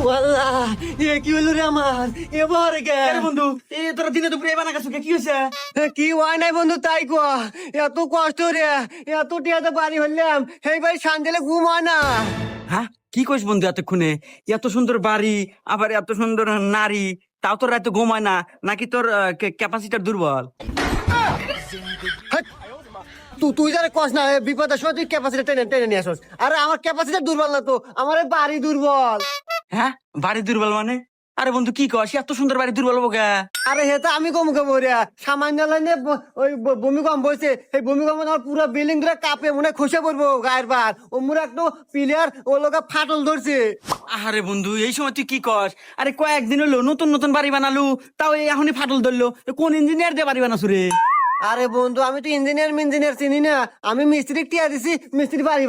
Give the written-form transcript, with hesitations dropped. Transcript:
ওয়াল্লাহ এ কি হলো রে আমার এবার গে বন্ধু তোরা দিনে দুপুরে এবার নাকা কি হয়েছে? কি হয় নাই বন্ধু তাই কোয়া এত কষ্ট রে এত টিয়াতে বাড়ি হইলাম সেই বাড়ি শান্তিলে ঘুম হয় না। হ্যাঁ কি কইস বন্ধু এতক্ষণে? এত সুন্দর বাড়ি আবার এত সুন্দর নারী, তাও তোর রাতে ঘুমায় না নাকি তোর ক্যাপাসিটার দুর্বল? হাট! তুই যারা কস না বিপদের সময় তুই ক্যাপাসিটি টেনে টেনে নিয়ে আসস। আরে আমার ক্যাপাসিটি দুর্বল না তো, আমার এই বাড়ি দুর্বল। হ্যাঁ বাড়ি দুর্বল মানে? আরে বন্ধু কি কস, এত সুন্দর বাড়ি দুর্বল হবো কে? আরে হে তো আমি কম কম রে সামান্য লাইনে ওই ভূমিকম্প হয়েছে, এই ভূমিকম্প আমার পুরো বিল্ডিং ধরে কাঁপে মনে হয় খসে পড়বো গায়ের বার। ও মুরা একটু প্লেয়ার ও লোকা ফাটল ধরছে। আরে বন্ধু এই সময় তুই কি কস? আরে কয়েকদিন হলো নতুন নতুন বাড়ি বানালু, তাও এখনই ফাটল ধরলো। কোন ইঞ্জিনিয়ার দিয়ে বাড়ি বানাসু রে? আরে বন্ধু আমি তো ইঞ্জিনিয়ার চিনি না, আমি মিস্ত্রি টিয়া দিছি, মিস্ত্রি বাড়ি